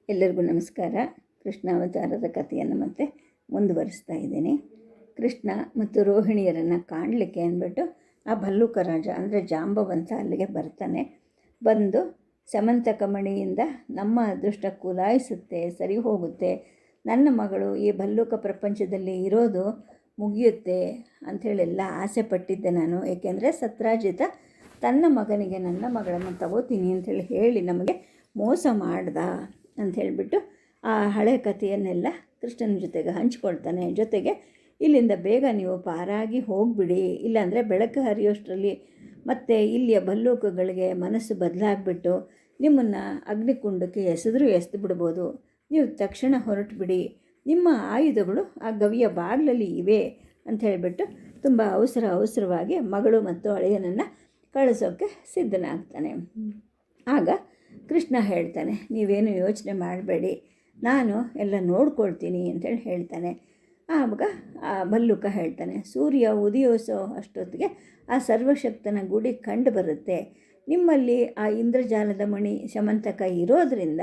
ಎಲ್ಲರಿಗೂ ನಮಸ್ಕಾರ. ಕೃಷ್ಣಾವತಾರದ ಕಥೆಯನ್ನು ಮತ್ತೆ ಮುಂದುವರಿಸ್ತಾ ಇದ್ದೀನಿ. ಕೃಷ್ಣ ಮತ್ತು ರೋಹಿಣಿಯರನ್ನು ಕಾಣಲಿಕ್ಕೆ ಅಂದ್ಬಿಟ್ಟು ಆ ಭಲ್ಲೂಕ ರಾಜ ಅಂದರೆ ಜಾಂಬವಂತ ಅಲ್ಲಿಗೆ ಬರ್ತಾನೆ. ಬಂದು ಸಮಂತಕಮಣಿಯಿಂದ ನಮ್ಮ ಅದೃಷ್ಟ ಕುಲಾಯಿಸುತ್ತೆ, ಸರಿ ಹೋಗುತ್ತೆ, ನನ್ನ ಮಗಳು ಈ ಭಲ್ಲೂಕ ಪ್ರಪಂಚದಲ್ಲಿ ಇರೋದು ಮುಗಿಯುತ್ತೆ ಅಂಥೇಳೆಲ್ಲ ಆಸೆ ಪಟ್ಟಿದ್ದೆ ನಾನು. ಏಕೆಂದರೆ ಸತ್ರಾಜಿತ ತನ್ನ ಮಗನಿಗೆ ನನ್ನ ಮಗಳನ್ನು ತಗೋತೀನಿ ಅಂಥೇಳಿ ಹೇಳಿ ನಮಗೆ ಮೋಸ ಮಾಡ್ದ ಅಂಥೇಳ್ಬಿಟ್ಟು ಆ ಹಳೆ ಕಥೆಯನ್ನೆಲ್ಲ ಕೃಷ್ಣನ ಜೊತೆಗೆ ಹಂಚ್ಕೊಳ್ತಾನೆ. ಜೊತೆಗೆ ಇಲ್ಲಿಂದ ಬೇಗ ನೀವು ಪಾರಾಗಿ ಹೋಗಿಬಿಡಿ, ಇಲ್ಲಾಂದರೆ ಬೆಳಕು ಹರಿಯೋಷ್ಟರಲ್ಲಿ ಮತ್ತು ಇಲ್ಲಿಯ ಭಲ್ಲೂಕಗಳಿಗೆ ಮನಸ್ಸು ಬದಲಾಗ್ಬಿಟ್ಟು ನಿಮ್ಮನ್ನು ಅಗ್ನಿಕುಂಡಕ್ಕೆ ಎಸೆದು ಬಿಡ್ಬೋದು. ನೀವು ತಕ್ಷಣ ಹೊರಟುಬಿಡಿ, ನಿಮ್ಮ ಆಯುಧಗಳು ಆ ಗವಿಯ ಬಾಗಿಲಲ್ಲಿ ಇವೆ ಅಂತ ಹೇಳಿಬಿಟ್ಟು ತುಂಬ ಅವಸರವಾಗಿ ಮಗಳು ಮತ್ತು ಅಳಿಯನನ್ನು ಕಳಿಸೋಕ್ಕೆ ಸಿದ್ಧನಾಗ್ತಾನೆ. ಆಗ ಕೃಷ್ಣ ಹೇಳ್ತಾನೆ, ನೀವೇನು ಯೋಚನೆ ಮಾಡಬೇಡಿ, ನಾನು ಎಲ್ಲ ನೋಡ್ಕೊಳ್ತೀನಿ ಅಂತೇಳಿ ಹೇಳ್ತಾನೆ. ಆವಾಗ ಆ ಭಲ್ಲೂಕ ಹೇಳ್ತಾನೆ, ಸೂರ್ಯ ಉದಯಿಸೋ ಅಷ್ಟೊತ್ತಿಗೆ ಆ ಸರ್ವಶಕ್ತನ ಗುಡಿ ಕಂಡು ಬರುತ್ತೆ. ನಿಮ್ಮಲ್ಲಿ ಆ ಇಂದ್ರಜಾಲದ ಮಣಿ ಶಮಂತಕ ಇರೋದರಿಂದ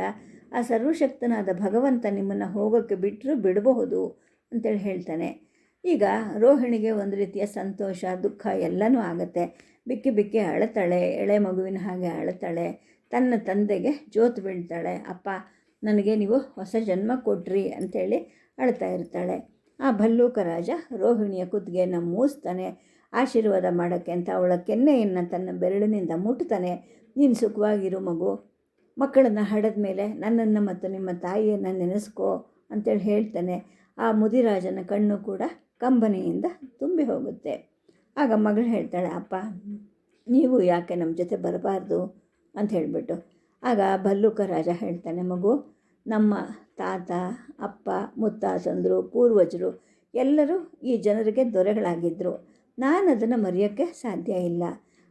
ಆ ಸರ್ವಶಕ್ತನಾದ ಭಗವಂತ ನಿಮ್ಮನ್ನು ಹೋಗೋಕ್ಕೆ ಬಿಡಬಹುದು ಅಂತೇಳಿ ಹೇಳ್ತಾನೆ. ಈಗ ರೋಹಿಣಿಗೆ ಒಂದು ರೀತಿಯ ಸಂತೋಷ, ದುಃಖ ಎಲ್ಲನೂ ಆಗುತ್ತೆ. ಬಿಕ್ಕಿ ಅಳತಾಳೆ, ಎಳೆ ಮಗುವಿನ ಹಾಗೆ ಅಳತಾಳೆ. ತನ್ನ ತಂದೆಗೆ ಜೋತು ಬೀಳ್ತಾಳೆ, ಅಪ್ಪ ನನಗೆ ನೀವು ಹೊಸ ಜನ್ಮ ಕೊಟ್ರಿ ಅಂಥೇಳಿ ಅಳ್ತಾ ಇರ್ತಾಳೆ. ಆ ಭಲ್ಲೂಕ ರಾಜ ರೋಹಿಣಿಯ ಕುತ್ತಿಗೆಯನ್ನು ಮೂಸ್ತಾನೆ, ಆಶೀರ್ವಾದ ಮಾಡೋಕ್ಕೆ ಅಂತ ಅವಳ ಕೆನ್ನೆಯನ್ನು ತನ್ನ ಬೆರಳಿನಿಂದ ಮುಟ್ತಾನೆ. ನೀನು ಸುಖವಾಗಿರು ಮಗು, ಮಕ್ಕಳನ್ನು ಹಡೆದ ಮೇಲೆ ನನ್ನನ್ನು ಮತ್ತು ನಿಮ್ಮ ತಾಯಿಯನ್ನು ನೆನೆಸ್ಕೋ ಅಂತೇಳಿ ಹೇಳ್ತಾನೆ. ಆ ಮುದಿರಾಜನ ಕಣ್ಣು ಕೂಡ ಕಂಬನಿಯಿಂದ ತುಂಬಿ ಹೋಗುತ್ತೆ. ಆಗ ಮಗಳು ಹೇಳ್ತಾಳೆ, ಅಪ್ಪ ನೀವು ಯಾಕೆ ನಮ್ಮ ಜೊತೆ ಬರಬಾರ್ದು ಅಂತ ಹೇಳಿಬಿಟ್ಟು. ಆಗ ಭಲ್ಲೂಕ ರಾಜ ಹೇಳ್ತಾನೆ, ಮಗು ನಮ್ಮ ತಾತ, ಅಪ್ಪ, ಮುತ್ತಾತಂದರು, ಪೂರ್ವಜರು ಎಲ್ಲರೂ ಈ ಜನರಿಗೆ ದೊರೆಗಳಾಗಿದ್ದರು. ನಾನು ಅದನ್ನು ಮರೆಯೋಕ್ಕೆ ಸಾಧ್ಯ ಇಲ್ಲ.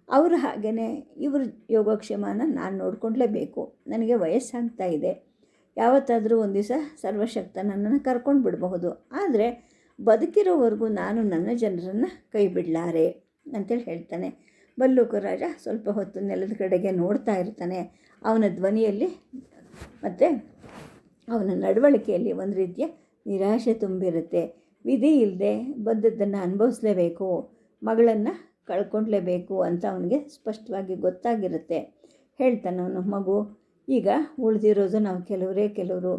ಅವರು ಹಾಗೆಯೇ ಇವ್ರ ಯೋಗಕ್ಷೇಮನ ನಾನು ನೋಡ್ಕೊಳ್ಲೇಬೇಕು. ನನಗೆ ವಯಸ್ಸಾಗ್ತಾ ಇದೆ. ಯಾವತ್ತಾದರೂ ಒಂದು ದಿವಸ ಸರ್ವಶಕ್ತ ನನ್ನನ್ನು ಕರ್ಕೊಂಡು ಬಿಡಬಹುದು. ಆದರೆ ಬದುಕಿರೋವರೆಗೂ ನಾನು ನನ್ನ ಜನರನ್ನು ಕೈ ಬಿಡಲಾರೆ ಅಂತೇಳಿ ಹೇಳ್ತಾನೆ. ಭಲ್ಲೂಕ ರಾಜ ಸ್ವಲ್ಪ ಹೊತ್ತು ನೆಲದ ಕಡೆಗೆ ನೋಡ್ತಾ ಇರ್ತಾನೆ. ಅವನ ಧ್ವನಿಯಲ್ಲಿ ಮತ್ತು ಅವನ ನಡವಳಿಕೆಯಲ್ಲಿ ಒಂದು ರೀತಿಯ ನಿರಾಶೆ ತುಂಬಿರುತ್ತೆ. ವಿಧಿ ಇಲ್ಲದೆ ಬಂದದ್ದನ್ನು ಅನುಭವಿಸ್ಲೇಬೇಕು, ಮಗಳನ್ನು ಕಳ್ಕೊಳ್ಲೇಬೇಕು ಅಂತ ಅವನಿಗೆ ಸ್ಪಷ್ಟವಾಗಿ ಗೊತ್ತಾಗಿರುತ್ತೆ. ಹೇಳ್ತಾನೆ ಅವನು, ಮಗು ಈಗ ಉಳಿದಿರೋದು ನಾವು ಕೆಲವರು.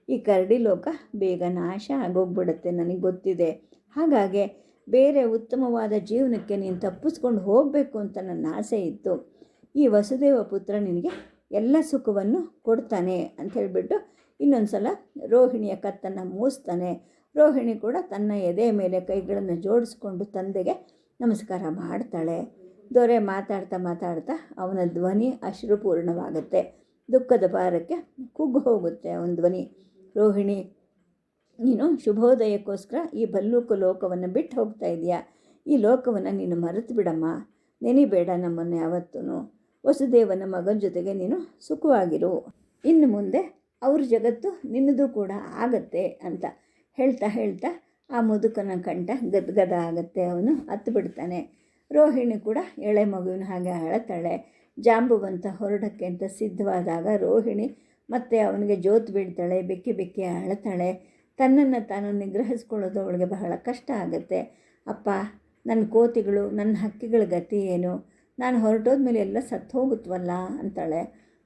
ಈ ಕರಡಿ ಲೋಕ ಬೇಗ ನಾಶ ಆಗೋಗ್ಬಿಡುತ್ತೆ, ನನಗೆ ಗೊತ್ತಿದೆ. ಹಾಗಾಗಿ ಬೇರೆ ಉತ್ತಮವಾದ ಜೀವನಕ್ಕೆ ನೀನು ತಪ್ಪಿಸ್ಕೊಂಡು ಹೋಗಬೇಕು ಅಂತ ನನ್ನ ಆಸೆ ಇತ್ತು. ಈ ವಸುದೇವ ಪುತ್ರ ನಿನಗೆ ಎಲ್ಲ ಸುಖವನ್ನು ಕೊಡ್ತಾನೆ ಅಂತ ಹೇಳಿಬಿಟ್ಟು ಇನ್ನೊಂದು ಸಲ ರೋಹಿಣಿಯ ಕತ್ತನ್ನು ಮೂಸ್ತಾನೆ. ರೋಹಿಣಿ ಕೂಡ ತನ್ನ ಎದೆ ಮೇಲೆ ಕೈಗಳನ್ನು ಜೋಡಿಸ್ಕೊಂಡು ತಂದೆಗೆ ನಮಸ್ಕಾರ ಮಾಡ್ತಾಳೆ. ದೊರೆ ಮಾತಾಡ್ತಾ ಅವನ ಧ್ವನಿ ಅಶ್ರುಪೂರ್ಣವಾಗುತ್ತೆ. ದುಃಖದ ಭಾರಕ್ಕೆ ಕುಗ್ಗು ಹೋಗುತ್ತೆ ಅವನ ಧ್ವನಿ. ರೋಹಿಣಿ, ನೀನು ಶುಭೋದಯಕ್ಕೋಸ್ಕರ ಈ ಭಲ್ಲೂಕ ಲೋಕವನ್ನು ಬಿಟ್ಟು ಹೋಗ್ತಾ ಇದೆಯಾ? ಈ ಲೋಕವನ್ನು ನೀನು ಮರೆತು ಬಿಡಮ್ಮ, ನೆನಿಬೇಡ ನಮ್ಮನ್ನು ಯಾವತ್ತೂ. ವಸುದೇವನ ಮಗನ ಜೊತೆಗೆ ನೀನು ಸುಖವಾಗಿರು, ಇನ್ನು ಮುಂದೆ ಅವ್ರ ಜಗತ್ತು ನಿನ್ನದು ಕೂಡ ಆಗತ್ತೆ ಅಂತ ಹೇಳ್ತಾ ಆ ಮುದುಕನ ಕಂಠ ಗದ್ಗದ ಆಗುತ್ತೆ. ಅವನು ಹತ್ತು ಬಿಡ್ತಾನೆ. ರೋಹಿಣಿ ಕೂಡ ಎಳೆ ಮಗುವಿನ ಹಾಗೆ ಅಳತಾಳೆ. ಜಾಂಬುವಂತ ಹೊರಡಕ್ಕೆ ಅಂತ ಸಿದ್ಧವಾದಾಗ ರೋಹಿಣಿ ಮತ್ತು ಅವನಿಗೆ ಜೋತು ಬೀಳ್ತಾಳೆ, ಬೆಕ್ಕಿ ಅಳತಾಳೆ. ತನ್ನನ್ನು ತಾನು ನಿಗ್ರಹಿಸ್ಕೊಳ್ಳೋದು ಅವಳಿಗೆ ಬಹಳ ಕಷ್ಟ ಆಗುತ್ತೆ. ಅಪ್ಪ, ನನ್ನ ಕೋತಿಗಳು, ನನ್ನ ಹಕ್ಕಿಗಳ ಗತಿ ಏನು? ನಾನು ಹೊರಟೋದ್ಮೇಲೆ ಎಲ್ಲ ಸತ್ತು ಹೋಗುತ್ತವಲ್ಲ ಅಂತಾಳೆ.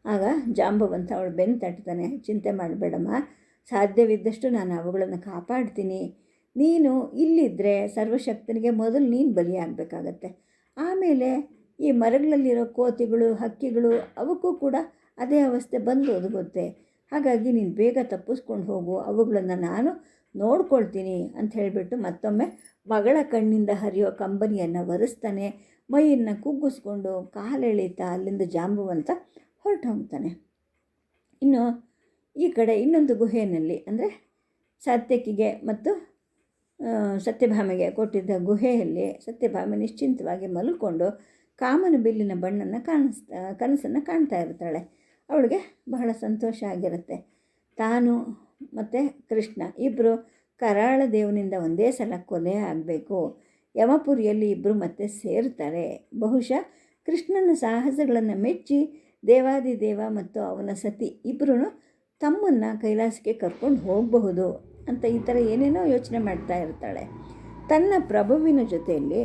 ಆಗ ಜಾಂಬವಂತ ಅವಳು ಬೆನ್ನು ತಟ್ತಾನೆ, ಚಿಂತೆ ಮಾಡಬೇಡಮ್ಮ, ಸಾಧ್ಯವಿದ್ದಷ್ಟು ನಾನು ಅವುಗಳನ್ನು ಕಾಪಾಡ್ತೀನಿ. ನೀನು ಇಲ್ಲಿದ್ದರೆ ಸರ್ವಶಕ್ತನಿಗೆ ಮೊದಲು ನೀನು ಬಲಿಯಾಗಬೇಕಾಗತ್ತೆ. ಆಮೇಲೆ ಈ ಮರಗಳಲ್ಲಿರೋ ಕೋತಿಗಳು, ಹಕ್ಕಿಗಳು ಅವಕ್ಕೂ ಕೂಡ ಅದೇ ಅವಸ್ಥೆ ಬಂದು ಒದಗುತ್ತೆ. ಹಾಗಾಗಿ ನೀನು ಬೇಗ ತಪ್ಪಿಸ್ಕೊಂಡು ಹೋಗು, ಅವುಗಳನ್ನು ನಾನು ನೋಡ್ಕೊಳ್ತೀನಿ ಅಂತ ಹೇಳಿಬಿಟ್ಟು ಮತ್ತೊಮ್ಮೆ ಮಗಳ ಕಣ್ಣಿಂದ ಹರಿಯೋ ಕಂಬನಿಯನ್ನು ಒರೆಸ್ತಾನೆ. ಮೈಯನ್ನು ಕುಗ್ಗಿಸ್ಕೊಂಡು ಕಾಲೆಳೀತಾ ಅಲ್ಲಿಂದ ಜಾಂಬುವಂತ ಹೊರಟು ಹೋಗ್ತಾನೆ. ಇನ್ನು ಈ ಕಡೆ ಇನ್ನೊಂದು ಗುಹೆಯಲ್ಲಿ ಅಂದರೆ ಸಾತ್ಯಕಿಗೆ ಮತ್ತು ಸತ್ಯಭಾಮೆಗೆ ಕೊಟ್ಟಿದ್ದ ಗುಹೆಯಲ್ಲಿ ಸತ್ಯಭಾಮೆ ನಿಶ್ಚಿಂತವಾಗಿ ಮಲ್ಕೊಂಡು ಕಾಮನ ಬಿಲ್ಲಿನ ಬಣ್ಣನ ಕನಸನ್ನು ಕಾಣ್ತಾ ಇರ್ತಾಳೆ. ಅವಳಿಗೆ ಬಹಳ ಸಂತೋಷ ಆಗಿರುತ್ತೆ. ತಾನು ಮತ್ತು ಕೃಷ್ಣ ಇಬ್ಬರು ಕರಾಳ ದೇವನಿಂದ ಒಂದೇ ಸಲ ಕೊಲೆ ಆಗಬೇಕು. ಯಮಪುರಿಯಲ್ಲಿ ಇಬ್ಬರು ಮತ್ತೆ ಸೇರ್ತಾರೆ. ಬಹುಶಃ ಕೃಷ್ಣನ ಸಾಹಸಗಳನ್ನು ಮೆಚ್ಚಿ ದೇವಾದಿದೇವ ಮತ್ತು ಅವನ ಸತಿ ಇಬ್ಬರೂ ತಮ್ಮನ್ನು ಕೈಲಾಸಕ್ಕೆ ಕರ್ಕೊಂಡು ಹೋಗಬಹುದು ಅಂತ ಈ ಥರ ಏನೇನೋ ಯೋಚನೆ ಮಾಡ್ತಾ ಇರ್ತಾಳೆ. ತನ್ನ ಪ್ರಭುವಿನ ಜೊತೆಯಲ್ಲಿ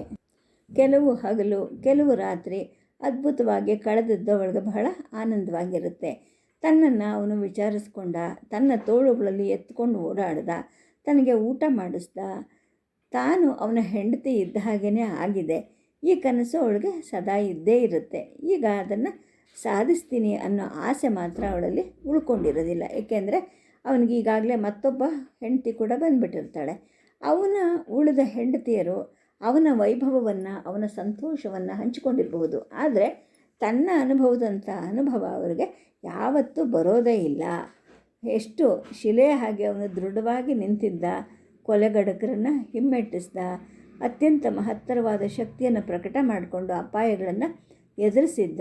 ಕೆಲವು ಹಗಲು ಕೆಲವು ರಾತ್ರಿ ಅದ್ಭುತವಾಗಿ ಕಳೆದದ್ದು ಅವಳಿಗೆ ಬಹಳ ಆನಂದವಾಗಿರುತ್ತೆ. ತನ್ನನ್ನು ಅವನು ವಿಚಾರಿಸ್ಕೊಂಡ, ತನ್ನ ತೋಳುಗಳಲ್ಲಿ ಎತ್ಕೊಂಡು ಓಡಾಡ್ದ, ತನಗೆ ಊಟ ಮಾಡಿಸ್ದ, ತಾನು ಅವನ ಹೆಂಡತಿ ಇದ್ದ ಹಾಗೇ ಆಗಿದೆ. ಈ ಕನಸು ಅವಳಿಗೆ ಸದಾ ಇದ್ದೇ ಇರುತ್ತೆ. ಈಗ ಅದನ್ನು ಸಾಧಿಸ್ತೀನಿ ಅನ್ನೋ ಆಸೆ ಮಾತ್ರ ಅವಳಲ್ಲಿ ಉಳ್ಕೊಂಡಿರೋದಿಲ್ಲ. ಏಕೆಂದರೆ ಅವನಿಗೆ ಈಗಾಗಲೇ ಮತ್ತೊಬ್ಬ ಹೆಂಡತಿ ಕೂಡ ಬಂದುಬಿಟ್ಟಿರ್ತಾಳೆ. ಅವನ ಉಳಿದ ಹೆಂಡತಿಯರು ಅವನ ವೈಭವವನ್ನು ಅವನ ಸಂತೋಷವನ್ನು ಹಂಚಿಕೊಂಡಿರಬಹುದು, ಆದರೆ ತನ್ನ ಅನುಭವದಂಥ ಅನುಭವ ಅವರಿಗೆ ಯಾವತ್ತೂ ಬರೋದೇ ಇಲ್ಲ. ಎಷ್ಟು ಶಿಲೆಯ ಹಾಗೆ ಅವನು ದೃಢವಾಗಿ ನಿಂತಿದ್ದ, ಕೊಲೆಗಡಕರನ್ನು ಹಿಮ್ಮೆಟ್ಟಿಸಿದ, ಅತ್ಯಂತ ಮಹತ್ತರವಾದ ಶಕ್ತಿಯನ್ನು ಪ್ರಕಟ ಮಾಡಿಕೊಂಡು ಅಪಾಯಗಳನ್ನು ಎದುರಿಸಿದ್ದ.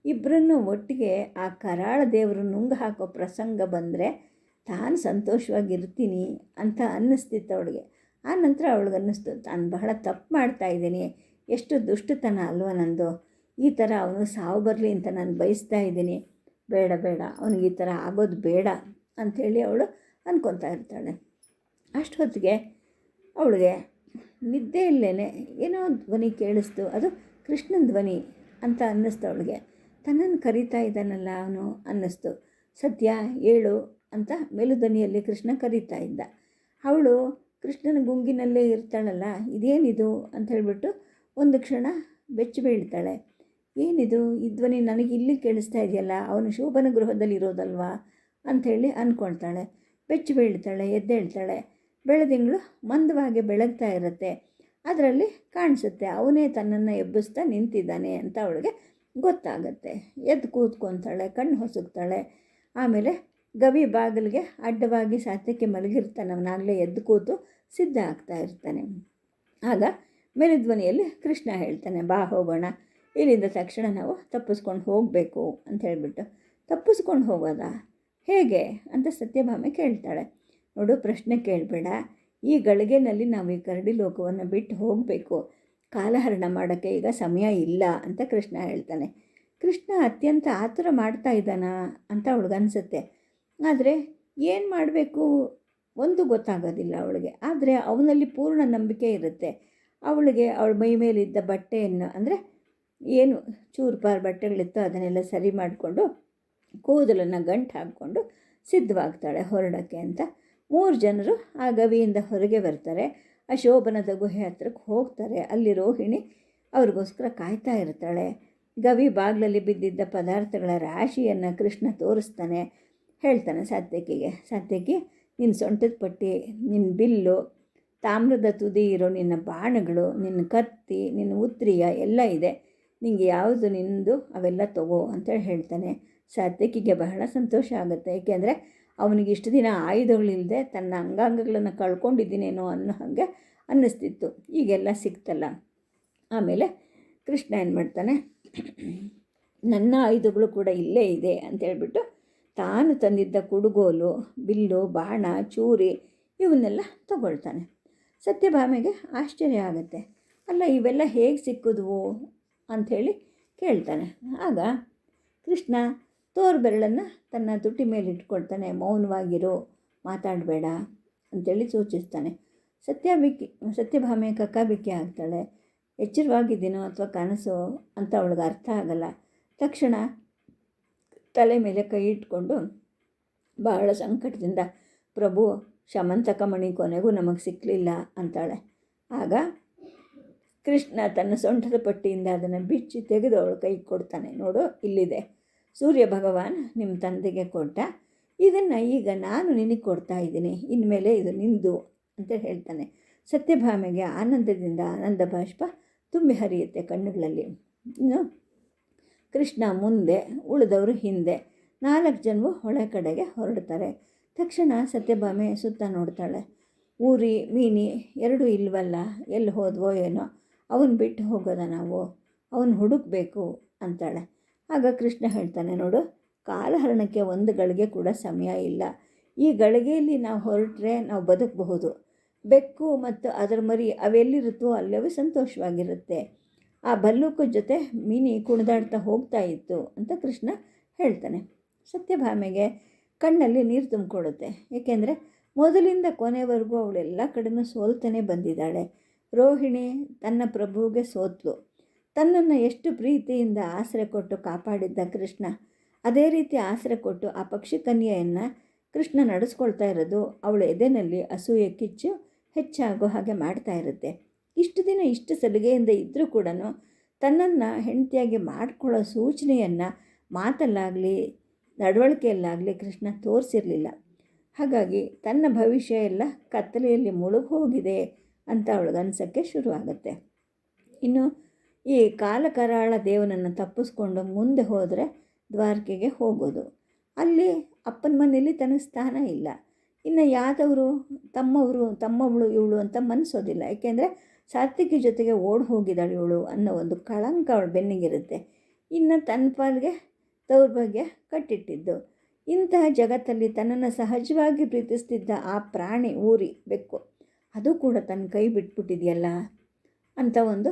ಇಬ್ಬರನ್ನು ಒಟ್ಟಿಗೆ ಆ ಕರಾಳ ದೇವರು ನುಂಗು ಹಾಕೋ ಪ್ರಸಂಗ ಬಂದರೆ ತಾನು ಸಂತೋಷವಾಗಿರ್ತೀನಿ ಅಂತ ಅನ್ನಿಸ್ತಿತ್ತು ಅವಳಿಗೆ. ಆ ನಂತರ ಅವಳಿಗನ್ನಿಸ್ತು, ತಾನು ಬಹಳ ತಪ್ಪು ಮಾಡ್ತಾಯಿದ್ದೀನಿ, ಎಷ್ಟು ದುಷ್ಟತನ ಅಲ್ವ ನಂದು, ಈ ಥರ ಅವನು ಸಾವು ಬರಲಿ ಅಂತ ನಾನು ಬಯಸ್ತಾ ಇದ್ದೀನಿ, ಬೇಡ ಬೇಡ ಅವನಿಗೆ ಈ ಥರ ಆಗೋದು ಬೇಡ ಅಂಥೇಳಿ ಅವಳು ಅಂದ್ಕೊತಾ ಇರ್ತಾಳೆ. ಅಷ್ಟೊತ್ತಿಗೆ ಅವಳಿಗೆ ನಿದ್ದೆಯಲ್ಲೇ ಏನೋ ಧ್ವನಿ ಕೇಳಿಸ್ತು. ಅದು ಕೃಷ್ಣನ ಧ್ವನಿ ಅಂತ ಅನ್ನಿಸ್ತು ಅವಳಿಗೆ. ತನ್ನನ್ನು ಕರೀತಾ ಇದ್ದಾನಲ್ಲ ಅವನು ಅನ್ನಿಸ್ತು. ಸತ್ಯ ಏಳು ಅಂತ ಮೆಲುಧ್ವನಿಯಲ್ಲಿ ಕೃಷ್ಣ ಕರೀತಾ ಇದ್ದ. ಅವಳು ಕೃಷ್ಣನ ಗುಂಗಿನಲ್ಲೇ ಇರ್ತಾಳಲ್ಲ, ಇದೇನಿದು ಅಂತ ಹೇಳಿಬಿಟ್ಟು ಒಂದು ಕ್ಷಣ ಬೆಚ್ಚಿ ಬೀಳ್ತಾಳೆ. ಏನಿದು ಈ ಧ್ವನಿ ನನಗೆ ಇಲ್ಲಿ ಕೇಳಿಸ್ತಾ ಇದೆಯಲ್ಲ, ಅವನು ಶೋಭನ ಗೃಹದಲ್ಲಿ ಇರೋದಲ್ವಾ ಅಂಥೇಳಿ ಅಂದ್ಕೊಳ್ತಾಳೆ. ಬೆಚ್ಚಿ ಬೀಳ್ತಾಳೆ, ಎದ್ದೇಳ್ತಾಳೆ. ಬೆಳದಿಂಗಳು ಮಂದವಾಗಿ ಬೆಳಗ್ತಾ ಇರುತ್ತೆ. ಅದರಲ್ಲಿ ಕಾಣಿಸುತ್ತೆ ಅವನೇ ತನ್ನನ್ನು ಎಬ್ಬಿಸ್ತಾ ನಿಂತಿದ್ದಾನೆ ಅಂತ ಅವಳಿಗೆ ಗೊತ್ತಾಗತ್ತೆ. ಎದ್ದು ಕೂತ್ಕೊತಾಳೆ, ಕಣ್ಣು ಹೊಸಗ್ತಾಳೆ. ಆಮೇಲೆ ಗವಿ ಬಾಗಿಲಿಗೆ ಅಡ್ಡವಾಗಿ ಸಾತ್ಯಕ್ಕೆ ಮಲಗಿರ್ತಾನೆ. ಅವನಾಗಲೇ ಎದ್ದು ಕೂತು ಸಿದ್ಧ ಆಗ್ತಾ ಇರ್ತಾನೆ. ಆಗ ಮೆಲುಧ್ವನಿಯಲ್ಲಿ ಕೃಷ್ಣ ಹೇಳ್ತಾನೆ, ಬಾ ಹೋಗೋಣ, ಇಲ್ಲಿಂದ ತಕ್ಷಣ ನಾವು ತಪ್ಪಿಸ್ಕೊಂಡು ಹೋಗಬೇಕು ಅಂತ ಹೇಳಿಬಿಟ್ಟು. ತಪ್ಪಿಸ್ಕೊಂಡು ಹೋಗೋದಾ, ಹೇಗೆ ಅಂತ ಸತ್ಯಭಾಮೆ ಕೇಳ್ತಾಳೆ. ನೋಡು, ಪ್ರಶ್ನೆ ಕೇಳಬೇಡ, ಈ ಗಳಿಗೆನಲ್ಲಿ ನಾವು ಈ ಕರಡಿ ಲೋಕವನ್ನು ಬಿಟ್ಟು ಹೋಗಬೇಕು, ಕಾಲಹರಣ ಮಾಡೋಕ್ಕೆ ಈಗ ಸಮಯ ಇಲ್ಲ ಅಂತ ಕೃಷ್ಣ ಹೇಳ್ತಾನೆ. ಕೃಷ್ಣ ಅತ್ಯಂತ ಆತುರ ಮಾಡ್ತಾ ಇದ್ದಾನಾ ಅಂತ ಅವಳಿಗನ್ಸುತ್ತೆ. ಆದರೆ ಏನು ಮಾಡಬೇಕು ಒಂದು ಗೊತ್ತಾಗೋದಿಲ್ಲ ಅವಳಿಗೆ. ಆದರೆ ಅವನಲ್ಲಿ ಪೂರ್ಣ ನಂಬಿಕೆ ಇರುತ್ತೆ. ಅವಳಿಗೆ ಅವಳ ಮೈ ಮೇಲಿದ್ದ ಬಟ್ಟೆಯನ್ನು, ಅಂದರೆ ಏನು ಚೂರುಪಾರು ಬಟ್ಟೆಗಳಿತ್ತೋ ಅದನ್ನೆಲ್ಲ ಸರಿ ಮಾಡಿಕೊಂಡು ಕೂದಲನ್ನು ಗಂಟು ಹಾಕ್ಕೊಂಡು ಸಿದ್ಧವಾಗ್ತಾಳೆ ಹೊರಡೋಕ್ಕೆ ಅಂತ. 3 ಜನರು ಆ ಗವಿಯಿಂದ ಹೊರಗೆ ಬರ್ತಾರೆ. ಆ ಶೋಭನದ ಗುಹೆ ಹತ್ರಕ್ಕೆ ಹೋಗ್ತಾರೆ. ಅಲ್ಲಿ ರೋಹಿಣಿ ಅವ್ರಿಗೋಸ್ಕರ ಕಾಯ್ತಾ ಇರ್ತಾಳೆ. ಗವಿ ಬಾಗಿಲಲ್ಲಿ ಬಿದ್ದಿದ್ದ ಪದಾರ್ಥಗಳ ರಾಶಿಯನ್ನು ಕೃಷ್ಣ ತೋರಿಸ್ತಾನೆ. ಹೇಳ್ತಾನೆ ಸಾತ್ಯಕಿಗೆ, ಸಾತ್ಯಕಿ, ನಿನ್ನ ಸೊಂಟದ ಪಟ್ಟಿ, ನಿನ್ನ ಬಿಲ್ಲು, ತಾಮ್ರದ ತುದಿ ಇರೋ ನಿನ್ನ ಬಾಣಗಳು, ನಿನ್ನ ಕತ್ತಿ, ನಿನ್ನ ಉತ್ರಿಯ ಎಲ್ಲ ಇದೆ, ನಿಂಗೆ ಯಾವುದು ನಿಂದು ಅವೆಲ್ಲ ತಗೋ ಅಂತೇಳಿ ಹೇಳ್ತಾನೆ. ಸಾತ್ಯಕಿಗೆ ಬಹಳ ಸಂತೋಷ ಆಗುತ್ತೆ. ಏಕೆಂದರೆ ಅವನಿಗೆ ಇಷ್ಟು ದಿನ ಆಯುಧಗಳಿಲ್ಲದೆ ತನ್ನ ಅಂಗಾಂಗಗಳನ್ನು ಕಳ್ಕೊಂಡಿದ್ದೀನೇನೋ ಅನ್ನೋ ಹಾಗೆ ಅನ್ನಿಸ್ತಿತ್ತು. ಈಗೆಲ್ಲ ಸಿಕ್ತಲ್ಲ. ಆಮೇಲೆ ಕೃಷ್ಣ ಏನು ಮಾಡ್ತಾನೆ, ನನ್ನ ಆಯುಧಗಳು ಕೂಡ ಇಲ್ಲೇ ಇದೆ ಅಂತೇಳ್ಬಿಟ್ಟು ತಾನು ತಂದಿದ್ದ ಕುಡುಗೋಲು, ಬಿಲ್ಲು, ಬಾಣ, ಚೂರಿ ಇವನ್ನೆಲ್ಲ ತಗೊಳ್ತಾನೆ. ಸತ್ಯಭಾಮೆಗೆ ಆಶ್ಚರ್ಯ ಆಗುತ್ತೆ. ಅಲ್ಲ, ಇವೆಲ್ಲ ಹೇಗೆ ಸಿಕ್ಕಿದ್ವು ಅಂಥೇಳಿ ಕೇಳ್ತಾನೆ. ಆಗ ಕೃಷ್ಣ ತೋರ್ಬೆರಳನ್ನು ತನ್ನ ತುಟಿ ಮೇಲೆ ಇಟ್ಕೊಳ್ತಾನೆ. ಮೌನವಾಗಿರು, ಮಾತಾಡಬೇಡ ಅಂಥೇಳಿ ಸೂಚಿಸ್ತಾನೆ. ಸತ್ಯಭಾಮೆ ಕಕ್ಕಾಬಿಕ್ಕಿ ಆಗ್ತಾಳೆ. ಎಚ್ಚರವಾಗಿದ್ದೀನೋ ಅಥವಾ ಕನಸು ಅಂತ ಅವಳಿಗೆ ಅರ್ಥ ಆಗಲ್ಲ. ತಕ್ಷಣ ತಲೆ ಮೇಲೆ ಕೈ ಇಟ್ಕೊಂಡು ಬಹಳ ಸಂಕಟದಿಂದ, ಪ್ರಭು, ಶಮಂತಕ ಮಣಿ ಕೊನೆಗೂ ನಮಗೆ ಸಿಕ್ಕಲಿಲ್ಲ ಅಂತಾಳೆ. ಆಗ ಕೃಷ್ಣ ತನ್ನ ಸೊಂಟದ ಪಟ್ಟಿಯಿಂದ ಅದನ್ನು ಬಿಚ್ಚಿ ತೆಗೆದು ಅವಳು ಕೈ ಕೊಡ್ತಾನೆ. ನೋಡು, ಇಲ್ಲಿದೆ, ಸೂರ್ಯ ಭಗವಾನ್ ನಿಮ್ಮ ತಂದೆಗೆ ಕೊಟ್ಟ, ಇದನ್ನು ಈಗ ನಾನು ನಿನಗೆ ಕೊಡ್ತಾ ಇದ್ದೀನಿ, ಇನ್ಮೇಲೆ ಇದು ನಿಂದು ಅಂತ ಹೇಳ್ತಾನೆ. ಸತ್ಯಭಾಮೆಗೆ ಆನಂದದಿಂದ ಆನಂದ ಬಾಷ್ಪ ತುಂಬಿ ಹರಿಯುತ್ತೆ ಕಣ್ಣುಗಳಲ್ಲಿ. ಇನ್ನು ಕೃಷ್ಣ ಮುಂದೆ, ಉಳಿದವರು ಹಿಂದೆ. 4 ಜನರು ಹೊಳೆ ಕಡೆಗೆ ಹೊರಡ್ತಾರೆ. ತಕ್ಷಣ ಸತ್ಯಭಾಮೆ ಸುತ್ತ ನೋಡ್ತಾಳೆ. ಊರಿ ಮೀನಿ 2 ಇಲ್ವಲ್ಲ, ಎಲ್ಲಿ ಹೋದ್ವೋ ಏನೋ, ಅವನು ಬಿಟ್ಟು ಹೋಗೋದ ನಾವು, ಅವನು ಹುಡುಕಬೇಕು ಅಂತಾಳೆ. ಆಗ ಕೃಷ್ಣ ಹೇಳ್ತಾನೆ, ನೋಡು, ಕಾಲಹರಣಕ್ಕೆ 1 ಗಳಿಗೆ ಕೂಡ ಸಮಯ ಇಲ್ಲ. ಈ ಗಳಿಗೆಯಲ್ಲಿ ನಾವು ಹೊರಟ್ರೆ ನಾವು ಬದುಕಬಹುದು. ಬೆಕ್ಕು ಮತ್ತು ಅದರ ಮರಿ ಅವೆಲ್ಲಿರುತ್ತೋ ಅಲ್ಲವೇ ಸಂತೋಷವಾಗಿರುತ್ತೆ. ಆ ಭಲ್ಲೂಕು ಜೊತೆ ಮೀನಿ ಕುಣಿದಾಡ್ತಾ ಹೋಗ್ತಾ ಇತ್ತು ಅಂತ ಕೃಷ್ಣ ಹೇಳ್ತಾನೆ. ಸತ್ಯಭಾಮೆಗೆ ಕಣ್ಣಲ್ಲಿ ನೀರು ತುಂಬಿಕೊಳ್ಳುತ್ತೆ. ಏಕೆಂದರೆ ಮೊದಲಿಂದ ಕೊನೆವರೆಗೂ ಅವಳೆಲ್ಲ ಕಡೆನೂ ಸೋಲ್ತಾನೆ ಬಂದಿದ್ದಾಳೆ. ರೋಹಿಣಿ ತನ್ನ ಪ್ರಭುವಿಗೆ ಸೋತ್ಲು. ತನ್ನನ್ನು ಎಷ್ಟು ಪ್ರೀತಿಯಿಂದ ಆಸರೆ ಕೊಟ್ಟು ಕಾಪಾಡಿದ್ದ ಕೃಷ್ಣ, ಅದೇ ರೀತಿ ಆಸರೆ ಕೊಟ್ಟು ಆ ಪಕ್ಷಿ ಕನ್ಯೆಯನ್ನು ಕೃಷ್ಣ ನಡೆಸ್ಕೊಳ್ತಾ ಇರೋದು ಅವಳ ಎದೆನಲ್ಲಿ ಅಸೂಯೆ ಕಿಚ್ಚು ಹೆಚ್ಚಾಗೋ ಹಾಗೆ ಮಾಡ್ತಾ ಇರುತ್ತೆ. ಇಷ್ಟು ದಿನ ಇಷ್ಟು ಸಲಿಗೆಯಿಂದ ಇದ್ದರೂ ಕೂಡ ತನ್ನನ್ನು ಹೆಂಡತಿಯಾಗಿ ಮಾಡಿಕೊಳ್ಳೋ ಸೂಚನೆಯನ್ನು ಮಾತಲ್ಲಾಗಲಿ ನಡವಳಿಕೆಯಲ್ಲಾಗಲಿ ಕೃಷ್ಣ ತೋರಿಸಿರಲಿಲ್ಲ. ಹಾಗಾಗಿ ತನ್ನ ಭವಿಷ್ಯ ಎಲ್ಲ ಕತ್ತಲೆಯಲ್ಲಿ ಮುಳುಗಿ ಹೋಗಿದೆ ಅಂತ ಅವಳಿಗನ್ಸೋಕ್ಕೆ ಶುರುವಾಗುತ್ತೆ. ಇನ್ನು ಈ ಕಾಲಕರಾಳ ದೇವನನ್ನು ತಪ್ಪಿಸ್ಕೊಂಡು ಮುಂದೆ ಹೋದರೆ ದ್ವಾರಕೆಗೆ ಹೋಗೋದು. ಅಲ್ಲಿ ಅಪ್ಪನ ಮನೆಯಲ್ಲಿ ತನಗೆ ಸ್ಥಾನ ಇಲ್ಲ. ಇನ್ನು ಯಾದವರು ತಮ್ಮವಳು ಇವಳು ಅಂತ ಮನಸ್ಸೋದಿಲ್ಲ. ಏಕೆಂದರೆ ಸಾತ್ವಿಕಿ ಜೊತೆಗೆ ಓಡಿ ಹೋಗಿದ್ದಾಳೆ ಇವಳು ಅನ್ನೋ ಒಂದು ಕಳಂಕ ಅವಳ ಬೆನ್ನಿಗಿರುತ್ತೆ. ಇನ್ನು ತನ್ನ ಪಾಲಿಗೆ ದೌರ್ಭಾಗ್ಯ ಕಟ್ಟಿಟ್ಟಿದ್ದು. ಇಂತಹ ಜಗತ್ತಲ್ಲಿ ತನ್ನನ್ನು ಸಹಜವಾಗಿ ಪ್ರೀತಿಸ್ತಿದ್ದ ಆ ಪ್ರಾಣಿ ಊರಿ ಬೆಕ್ಕು ಅದು ಕೂಡ ತನ್ನ ಕೈ ಬಿಟ್ಬಿಟ್ಟಿದೆಯಲ್ಲ ಅಂತ ಒಂದು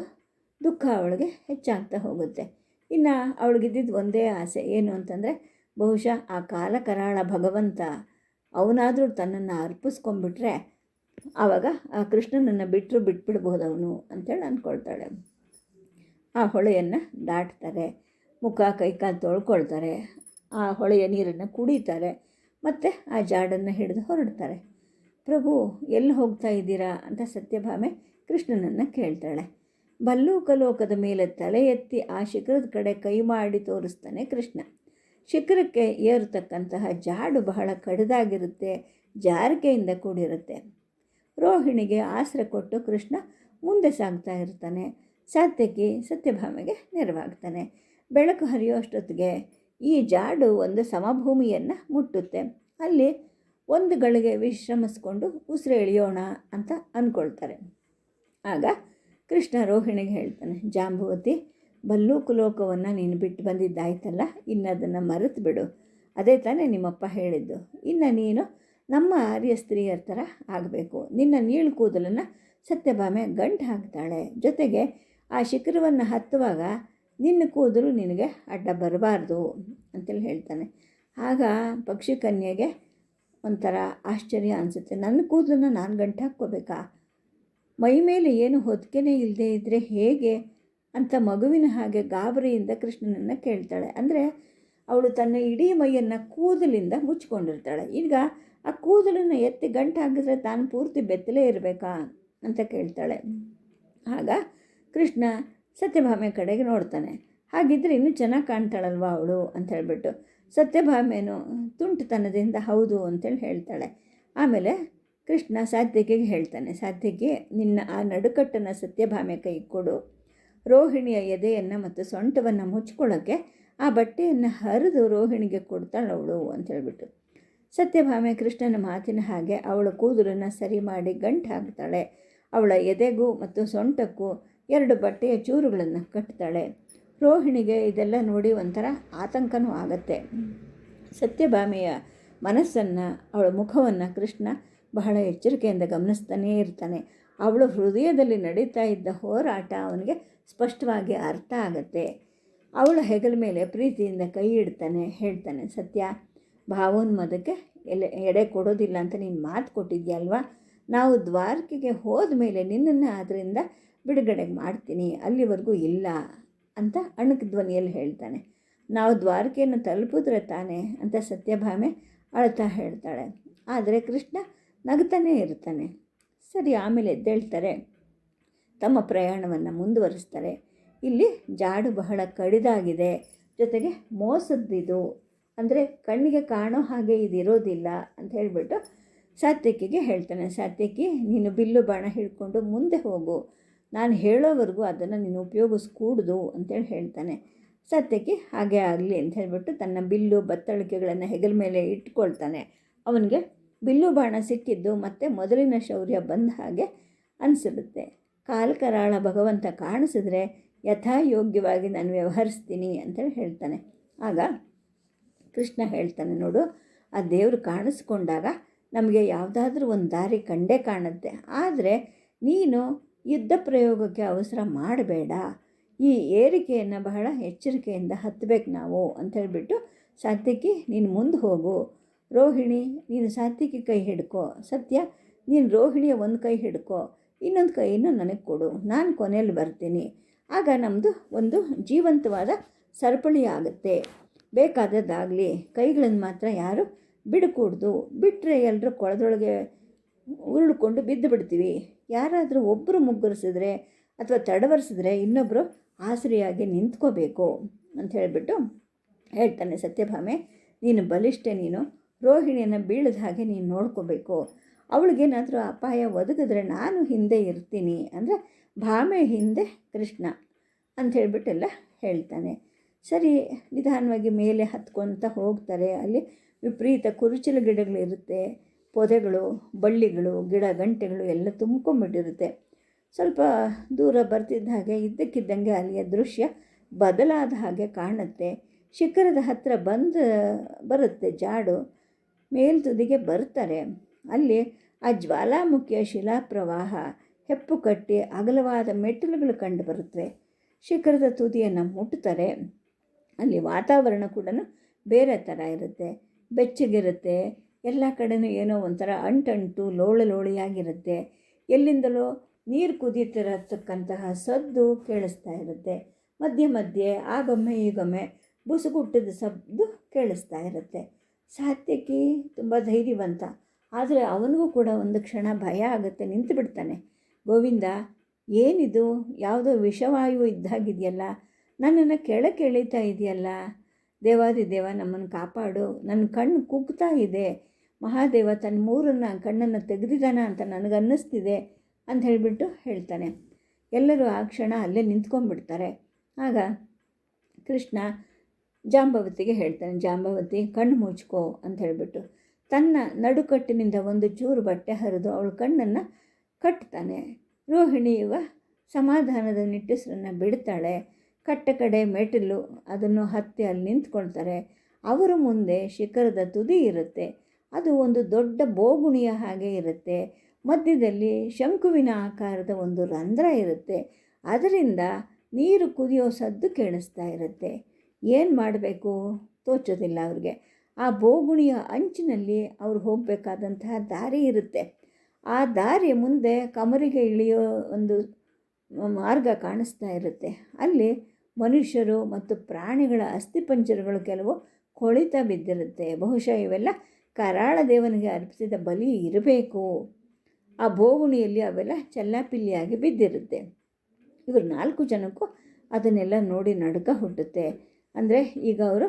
ದುಃಖ ಅವಳಿಗೆ ಹೆಚ್ಚಾಗ್ತಾ ಹೋಗುತ್ತೆ. ಇನ್ನು ಅವಳಿಗಿದ್ದಿದ್ದು ಒಂದೇ ಆಸೆ ಏನು ಅಂತಂದರೆ, ಬಹುಶಃ ಆ ಕಾಲಕರಾಳ ಭಗವಂತ ಅವನಾದರೂ ತನ್ನನ್ನು ಅರ್ಪಿಸ್ಕೊಂಡ್ಬಿಟ್ರೆ ಆವಾಗ ಆ ಕೃಷ್ಣನನ್ನು ಬಿಟ್ಬಿಡ್ಬೋದು ಅವನು ಅಂತೇಳಿ ಅಂದ್ಕೊಳ್ತಾಳೆ. ಆ ಹೊಳೆಯನ್ನು ದಾಟ್ತಾರೆ, ಮುಖ ಕೈಕಾಲು ತೊಳ್ಕೊಳ್ತಾರೆ, ಆ ಹೊಳೆಯ ನೀರನ್ನು ಕುಡಿತಾರೆ, ಮತ್ತು ಆ ಜಾಡನ್ನು ಹಿಡಿದು ಹೊರಡ್ತಾರೆ. ಪ್ರಭು ಎಲ್ಲಿ ಹೋಗ್ತಾ ಇದ್ದೀರಾ ಅಂತ ಸತ್ಯಭಾಮೆ ಕೃಷ್ಣನನ್ನು ಕೇಳ್ತಾಳೆ. ಭಲ್ಲೂಕಲೋಕದ ಮೇಲೆ ತಲೆ ಎತ್ತಿ ಆ ಶಿಖರದ ಕಡೆ ಕೈ ಮಾಡಿ ತೋರಿಸ್ತಾನೆ ಕೃಷ್ಣ. ಶಿಖರಕ್ಕೆ ಏರತಕ್ಕಂತಹ ಜಾಡು ಬಹಳ ಕಡಿದಾಗಿರುತ್ತೆ, ಜಾರಿಕೆಯಿಂದ ಕೂಡಿರುತ್ತೆ. ರೋಹಿಣಿಗೆ ಆಸರೆ ಕೊಟ್ಟು ಕೃಷ್ಣ ಮುಂದೆ ಸಾಗ್ತಾ ಇರ್ತಾನೆ. ಸಾತ್ಯಕಿ ಸತ್ಯಭಾಮೆಗೆ ನೆರವಾಗ್ತಾನೆ. ಬೆಳಕು ಹರಿಯೋಷ್ಟೊತ್ತಿಗೆ ಈ ಜಾಡು ಒಂದು ಸಮಭೂಮಿಯನ್ನು ಮುಟ್ಟುತ್ತೆ. ಅಲ್ಲಿ ಒಂದು ಗಳಿಗೆ ವಿಶ್ರಮಿಸ್ಕೊಂಡು ಉಸಿರು ಎಳೆಯೋಣ ಅಂತ ಅಂದ್ಕೊಳ್ತಾರೆ. ಆಗ ಕೃಷ್ಣ ರೋಹಿಣಿಗೆ ಹೇಳ್ತಾನೆ, ಜಾಂಬುವತಿ, ಭಲ್ಲೂಕುಲೋಕವನ್ನು ನೀನು ಬಿಟ್ಟು ಬಂದಿದ್ದಾಯ್ತಲ್ಲ, ಇನ್ನು ಅದನ್ನು ಮರೆತು ಬಿಡು. ಅದೇ ತಾನೇ ನಿಮ್ಮಪ್ಪ ಹೇಳಿದ್ದು. ಇನ್ನು ನೀನು ನಮ್ಮ ಆರ್ಯ ಸ್ತ್ರೀಯರ ಥರ ಆಗಬೇಕು. ನಿನ್ನ ನೀಳು ಕೂದಲನ್ನು ಸತ್ಯಭಾಮೆ ಗಂಟು ಹಾಕ್ತಾಳೆ. ಜೊತೆಗೆ ಆ ಶಿಖರವನ್ನು ಹತ್ತುವಾಗ ನಿನ್ನ ಕೂದಲು ನಿನಗೆ ಅಡ್ಡ ಬರಬಾರ್ದು ಅಂತೇಳಿ ಹೇಳ್ತಾನೆ. ಆಗ ಪಕ್ಷಿ ಕನ್ಯೆಗೆ ಒಂಥರ ಆಶ್ಚರ್ಯ ಅನಿಸುತ್ತೆ. ನನ್ನ ಕೂದಲನ್ನು ನಾನು ಗಂಟು ಹಾಕ್ಕೋಬೇಕಾ? ಮೈ ಮೇಲೆ ಏನು ಹೊದಿಕೆನೇ ಇಲ್ಲದೆ ಇದ್ದರೆ ಹೇಗೆ ಅಂತ ಮಗುವಿನ ಹಾಗೆ ಗಾಬರಿಯಿಂದ ಕೃಷ್ಣನನ್ನು ಕೇಳ್ತಾಳೆ. ಅಂದರೆ ಅವಳು ತನ್ನ ಇಡೀ ಮೈಯನ್ನು ಕೂದಲಿಂದ ಮುಚ್ಕೊಂಡಿರ್ತಾಳೆ. ಈಗ ಆ ಕೂದಲನ್ನು ಎತ್ತಿ ಗಂಟು ಹಾಕಿದ್ರೆ ತಾನು ಪೂರ್ತಿ ಬೆತ್ತಲೇ ಇರಬೇಕಾ ಅಂತ ಕೇಳ್ತಾಳೆ. ಆಗ ಕೃಷ್ಣ ಸತ್ಯಭಾಮೆ ಕಡೆಗೆ ನೋಡ್ತಾನೆ. ಹಾಗಿದ್ದರೆ ಇನ್ನೂ ಚೆನ್ನಾಗಿ ಕಾಣ್ತಾಳಲ್ವ ಅವಳು ಅಂತ ಹೇಳ್ಬಿಟ್ಟು ಸತ್ಯಭಾಮೆನು ತುಂಟುತನದಿಂದ ಹೌದು ಅಂತೇಳಿ ಹೇಳ್ತಾಳೆ. ಆಮೇಲೆ ಕೃಷ್ಣ ಸಾತ್ಯಕಿಗೆ ಹೇಳ್ತಾನೆ, ಸಾತ್ಯಕಿ, ನಿನ್ನ ಆ ನಡುಕಟ್ಟನ್ನು ಸತ್ಯಭಾಮೆ ಕೈ ಕೊಡು. ರೋಹಿಣಿಯ ಎದೆಯನ್ನು ಮತ್ತು ಸೊಂಟವನ್ನು ಮುಚ್ಕೊಳ್ಳೋಕ್ಕೆ ಆ ಬಟ್ಟೆಯನ್ನು ಹರಿದು ರೋಹಿಣಿಗೆ ಕೊಡ್ತಾಳೆ ಅವಳು ಅಂತ ಹೇಳ್ಬಿಟ್ಟು ಸತ್ಯಭಾಮೆ ಕೃಷ್ಣನ ಮಾತಿನ ಹಾಗೆ ಅವಳ ಕೂದಲನ್ನು ಸರಿ ಮಾಡಿ ಗಂಟು ಹಾಕ್ತಾಳೆ. ಅವಳ ಎದೆಗೂ ಮತ್ತು ಸೊಂಟಕ್ಕೂ 2 ಬಟ್ಟೆಯ ಚೂರುಗಳನ್ನು ಕಟ್ತಾಳೆ. ರೋಹಿಣಿಗೆ ಇದೆಲ್ಲ ನೋಡಿ ಒಂಥರ ಆತಂಕನೂ ಆಗತ್ತೆ. ಸತ್ಯಭಾಮೆಯ ಮನಸ್ಸನ್ನು, ಅವಳ ಮುಖವನ್ನು ಕೃಷ್ಣ ಬಹಳ ಎಚ್ಚರಿಕೆಯಿಂದ ಗಮನಿಸ್ತಾನೇ ಇರ್ತಾನೆ. ಅವಳ ಹೃದಯದಲ್ಲಿ ನಡೀತಾ ಇದ್ದ ಹೋರಾಟ ಅವನಿಗೆ ಸ್ಪಷ್ಟವಾಗಿ ಅರ್ಥ ಆಗುತ್ತೆ. ಅವಳ ಹೆಗಲ ಮೇಲೆ ಪ್ರೀತಿಯಿಂದ ಕೈ ಇಡ್ತಾನೆ. ಹೇಳ್ತಾನೆ, ಸತ್ಯ, ಭಾವೋನ್ಮದಕ್ಕೆ ಎಡೆ ಕೊಡೋದಿಲ್ಲ ಅಂತ ನೀನು ಮಾತು ಕೊಟ್ಟಿದ್ಯಲ್ವಾ? ನಾವು ದ್ವಾರಕೆಗೆ ಹೋದ ಮೇಲೆ ನಿನ್ನನ್ನು ಅದರಿಂದ ಬಿಡುಗಡೆ ಮಾಡ್ತೀನಿ, ಅಲ್ಲಿವರೆಗೂ ಇಲ್ಲ ಅಂತ ಅಣಕ ಧ್ವನಿಯಲ್ಲಿ ಹೇಳ್ತಾನೆ. ನಾವು ದ್ವಾರಕೆಯನ್ನು ತಲುಪಿದ್ರೆ ತಾನೆ ಅಂತ ಸತ್ಯಭಾಮೆ ಅಳ್ತಾ ಹೇಳ್ತಾಳೆ. ಆದರೆ ಕೃಷ್ಣ ನಗ್ತಾನೇ ಇರ್ತಾನೆ. ಸರಿ, ಆಮೇಲೆ ಎದ್ದೇಳ್ತಾರೆ, ತಮ್ಮ ಪ್ರಯಾಣವನ್ನು ಮುಂದುವರಿಸ್ತಾರೆ. ಇಲ್ಲಿ ಜಾಡು ಬಹಳ ಕಡಿದಾಗಿದೆ, ಜೊತೆಗೆ ಮೋಸದ್ದಿದು, ಅಂದರೆ ಕಣ್ಣಿಗೆ ಕಾಣೋ ಹಾಗೆ ಇದಿರೋದಿಲ್ಲ ಅಂತ ಹೇಳಿಬಿಟ್ಟು ಸಾತ್ಯಕಿಗೆ ಹೇಳ್ತಾನೆ. ಸಾತ್ಯಕಿ, ನೀನು ಬಿಲ್ಲು ಬಾಣ ಹಿಡ್ಕೊಂಡು ಮುಂದೆ ಹೋಗು, ನಾನು ಹೇಳೋವರೆಗೂ ಅದನ್ನು ನೀನು ಉಪಯೋಗಿಸ್ಕೂಡ್ದು ಅಂತೇಳಿ ಹೇಳ್ತಾನೆ. ಸಾತ್ಯಕಿ ಹಾಗೆ ಆಗಲಿ ಅಂತ ಹೇಳಿಬಿಟ್ಟು ತನ್ನ ಬಿಲ್ಲು ಬತ್ತಳಿಕೆಗಳನ್ನು ಹೆಗಲ ಮೇಲೆ ಇಟ್ಕೊಳ್ತಾನೆ. ಅವನಿಗೆ ಬಿಲ್ಲು ಬಾಣ ಸಿಕ್ಕಿದ್ದು ಮತ್ತು ಮೊದಲಿನ ಶೌರ್ಯ ಬಂದ ಹಾಗೆ ಅನಿಸಿರುತ್ತೆ. ಕಾಲಕರಾಳ ಭಗವಂತ ಕಾಣಿಸಿದ್ರೆ ಯಥಾಯೋಗ್ಯವಾಗಿ ನಾನು ವ್ಯವಹರಿಸ್ತೀನಿ ಅಂತೇಳಿ ಹೇಳ್ತಾನೆ. ಆಗ ಕೃಷ್ಣ ಹೇಳ್ತಾನೆ, ನೋಡು, ಆ ದೇವರು ಕಾಣಿಸ್ಕೊಂಡಾಗ ನಮಗೆ ಯಾವುದಾದ್ರೂ ಒಂದು ದಾರಿ ಕಂಡೇ ಕಾಣುತ್ತೆ. ಆದರೆ ನೀನು ಯುದ್ಧ ಪ್ರಯೋಗಕ್ಕೆ ಅವಸರ ಮಾಡಬೇಡ, ಈ ಏರಿಕೆಯನ್ನು ಬಹಳ ಎಚ್ಚರಿಕೆಯಿಂದ ಹತ್ತಬೇಕು ನಾವು ಅಂತ ಹೇಳಿಬಿಟ್ಟು ಸಾತ್ಯಕಿ, ನೀನು ಮುಂದೆ ಹೋಗು, ರೋಹಿಣಿ ನೀನು ಸಾತ್ವಿಕಿ ಕೈ ಹಿಡ್ಕೋ, ಸತ್ಯ ನೀನು ರೋಹಿಣಿಯ ಒಂದು ಕೈ ಹಿಡ್ಕೋ, ಇನ್ನೊಂದು ಕೈಯನ್ನು ನನಗೆ ಕೊಡು, ನಾನು ಕೊನೆಯಲ್ಲಿ ಬರ್ತೀನಿ. ಆಗ ನಮ್ಮದು ಒಂದು ಜೀವಂತವಾದ ಸರಪಳಿ ಆಗುತ್ತೆ. ಬೇಕಾದದ್ದಾಗಲಿ, ಕೈಗಳನ್ನು ಮಾತ್ರ ಯಾರು ಬಿಡಕೂಡ್ದು. ಬಿಟ್ಟರೆ ಎಲ್ಲರೂ ಕೊಳದೊಳಗೆ ಉರುಳ್ಕೊಂಡು ಬಿದ್ದು ಬಿಡ್ತೀವಿ. ಯಾರಾದರೂ ಒಬ್ಬರು ಮುಗ್ಗರಿಸಿದ್ರೆ ಅಥವಾ ತಡವರಿಸಿದ್ರೆ ಇನ್ನೊಬ್ಬರು ಆಸರಿಯಾಗಿ ನಿಂತ್ಕೋಬೇಕು ಅಂತ ಹೇಳಿಬಿಟ್ಟು ಹೇಳ್ತಾನೆ. ಸತ್ಯಭಾಮೆ, ನೀನು ಬಲಿಷ್ಠೆ, ನೀನು ರೋಹಿಣಿಯನ್ನು ಬೀಳದ ಹಾಗೆ ನೀನು ನೋಡ್ಕೋಬೇಕು. ಅವಳಿಗೇನಾದರೂ ಅಪಾಯ ಒದಗಿದ್ರೆ ನಾನು ಹಿಂದೆ ಇರ್ತೀನಿ, ಅಂದರೆ ಭಾಮೆ ಹಿಂದೆ ಕೃಷ್ಣ ಅಂತ ಹೇಳಿಬಿಟ್ಟೆಲ್ಲ ಹೇಳ್ತಾನೆ. ಸರಿ, ನಿಧಾನವಾಗಿ ಮೇಲೆ ಹತ್ಕೊತ ಹೋಗ್ತಾರೆ. ಅಲ್ಲಿ ವಿಪರೀತ ಕುರುಚಲು ಗಿಡಗಳಿರುತ್ತೆ, ಪೊದೆಗಳು, ಬಳ್ಳಿಗಳು, ಗಿಡ ಗಂಟೆಗಳು ಎಲ್ಲ ತುಂಬ್ಕೊಂಡ್ಬಿಟ್ಟಿರುತ್ತೆ. ಸ್ವಲ್ಪ ದೂರ ಬರ್ತಿದ್ದ ಹಾಗೆ ಇದ್ದಕ್ಕಿದ್ದಂಗೆ ಅಲ್ಲಿಯ ದೃಶ್ಯ ಬದಲಾದ ಹಾಗೆ ಕಾಣುತ್ತೆ. ಶಿಖರದ ಹತ್ತಿರ ಬರುತ್ತೆ ಜಾಡು. ಮೇಲ್ತುದಿಗೆ ಬರ್ತಾರೆ. ಅಲ್ಲಿ ಆ ಜ್ವಾಲಾಮುಖಿಯ ಶಿಲಾಪ್ರವಾಹ ಹೆಪ್ಪು ಕಟ್ಟಿ ಅಗಲವಾದ ಮೆಟ್ಟಿಲುಗಳು ಕಂಡು ಬರುತ್ತವೆ. ಶಿಖರದ ತುದಿಯನ್ನು ಮುಟ್ತಾರೆ. ಅಲ್ಲಿ ವಾತಾವರಣ ಕೂಡ ಬೇರೆ ಥರ ಇರುತ್ತೆ, ಬೆಚ್ಚಗಿರುತ್ತೆ. ಎಲ್ಲ ಕಡೆಯೂ ಏನೋ ಒಂಥರ ಅಂಟಂಟು ಲೋಳಿಯಾಗಿರುತ್ತೆ. ಎಲ್ಲಿಂದಲೋ ನೀರು ಕುದೀತಿರತಕ್ಕಂತಹ ಸದ್ದು ಕೇಳಿಸ್ತಾ ಇರುತ್ತೆ. ಮಧ್ಯೆ ಆಗೊಮ್ಮೆ ಈಗೊಮ್ಮೆ ಬುಸುಗುಟ್ಟದ ಸದ್ದು ಕೇಳಿಸ್ತಾ ಇರುತ್ತೆ. ಸಾತ್ಯಕಿ ತುಂಬ ಧೈರ್ಯವಂತ, ಆದರೆ ಅವನಿಗೂ ಕೂಡ ಒಂದು ಕ್ಷಣ ಭಯ ಆಗುತ್ತೆ. ನಿಂತು ಬಿಡ್ತಾನೆ. ಗೋವಿಂದ, ಏನಿದು? ಯಾವುದೋ ವಿಷವಾಯು ಇದ್ದಾಗಿದೆಯಲ್ಲ, ನನ್ನನ್ನು ಕೆಳಕ್ಕೆ ಎಳೀತಾ ಇದೆಯಲ್ಲ. ದೇವಾದಿದೇವ ನಮ್ಮನ್ನು ಕಾಪಾಡು, ನನ್ನ ಕಣ್ಣು ಕುಗ್ತಾ ಇದೆ. ಮಹಾದೇವ ತನ್ನ ಕಣ್ಣನ್ನು ತೆಗೆದಿದ್ದಾನ ಅಂತ ನನಗನ್ನಿಸ್ತಿದೆ ಅಂತ ಹೇಳಿಬಿಟ್ಟು ಹೇಳ್ತಾನೆ. ಎಲ್ಲರೂ ಆ ಕ್ಷಣ ಅಲ್ಲೇ ನಿಂತ್ಕೊಂಡ್ಬಿಡ್ತಾರೆ. ಆಗ ಕೃಷ್ಣ ಜಾಂಬವತಿಗೆ ಹೇಳ್ತಾನೆ, ಜಾಂಬವತಿ ಕಣ್ಣು ಮುಚ್ಕೋ ಅಂತ ಹೇಳಿಬಿಟ್ಟು ತನ್ನ ನಡುಕಟ್ಟಿನಿಂದ ಒಂದು ಚೂರು ಬಟ್ಟೆ ಹರಿದು ಅವಳ ಕಣ್ಣನ್ನು ಕಟ್ತಾನೆ. ರೋಹಿಣಿಯುವ ಸಮಾಧಾನದ ನಿಟ್ಟುಸಿರನ್ನು ಬಿಡ್ತಾಳೆ. ಕಟ್ಟ ಕಡೆ ಮೆಟ್ಟಿಲು ಅದನ್ನು ಹತ್ತಿ ಅಲ್ಲಿ ನಿಂತ್ಕೊಳ್ತಾರೆ. ಅವರ ಮುಂದೆ ಶಿಖರದ ತುದಿ ಇರುತ್ತೆ. ಅದು ಒಂದು ದೊಡ್ಡ ಬೋಗುಣಿಯ ಹಾಗೆ ಇರುತ್ತೆ. ಮಧ್ಯದಲ್ಲಿ ಶಂಕುವಿನ ಆಕಾರದ ಒಂದು ರಂಧ್ರ ಇರುತ್ತೆ. ಅದರಿಂದ ನೀರು ಕುದಿಯೋ ಸದ್ದು ಕೇಳಿಸ್ತಾ ಇರುತ್ತೆ. ಏನು ಮಾಡಬೇಕು ತೋಚೋದಿಲ್ಲ ಅವ್ರಿಗೆ. ಆ ಬೋಗುಣಿಯ ಅಂಚಿನಲ್ಲಿ ಅವ್ರು ಹೋಗಬೇಕಾದಂತಹ ದಾರಿ ಇರುತ್ತೆ. ಆ ದಾರಿಯ ಮುಂದೆ ಕಮರಿಗೆ ಇಳಿಯೋ ಒಂದು ಮಾರ್ಗ ಕಾಣಿಸ್ತಾ ಇರುತ್ತೆ. ಅಲ್ಲಿ ಮನುಷ್ಯರು ಮತ್ತು ಪ್ರಾಣಿಗಳ ಅಸ್ಥಿಪಂಜರಗಳು ಕೆಲವು ಕೊಳಿತ ಬಿದ್ದಿರುತ್ತೆ. ಬಹುಶಃ ಇವೆಲ್ಲ ಕರಾಳ ದೇವನಿಗೆ ಅರ್ಪಿಸಿದ ಬಲಿ ಇರಬೇಕು. ಆ ಬೋಗುಣಿಯಲ್ಲಿ ಅವೆಲ್ಲ ಚೆಲ್ಲಾಪಿಲ್ಲಿಯಾಗಿ ಬಿದ್ದಿರುತ್ತೆ. ಇವರು 4 ಜನಕ್ಕೂ ಅದನ್ನೆಲ್ಲ ನೋಡಿ ನಡುಕ ಹುಟ್ಟುತ್ತೆ. ಅಂದರೆ ಈಗ ಅವರು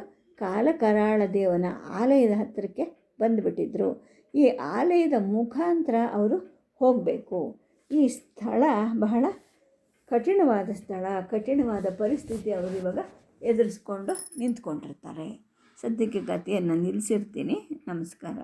ಕರಾಳ ದೇವನ ಆಲಯದ ಹತ್ತಿರಕ್ಕೆ ಬಂದುಬಿಟ್ಟಿದ್ರು. ಈ ಆಲಯದ ಮುಖಾಂತರ ಅವರು ಹೋಗಬೇಕು. ಈ ಸ್ಥಳ ಬಹಳ ಕಠಿಣವಾದ ಸ್ಥಳ, ಕಠಿಣವಾದ ಪರಿಸ್ಥಿತಿ ಅವರು ಇವಾಗ ಎದುರಿಸ್ಕೊಂಡು ನಿಂತ್ಕೊಂಡಿರ್ತಾರೆ. ಸದ್ಯಕ್ಕೆ ಕಥೆಯನ್ನು ನಿಲ್ಲಿಸಿರ್ತೀನಿ. ನಮಸ್ಕಾರ.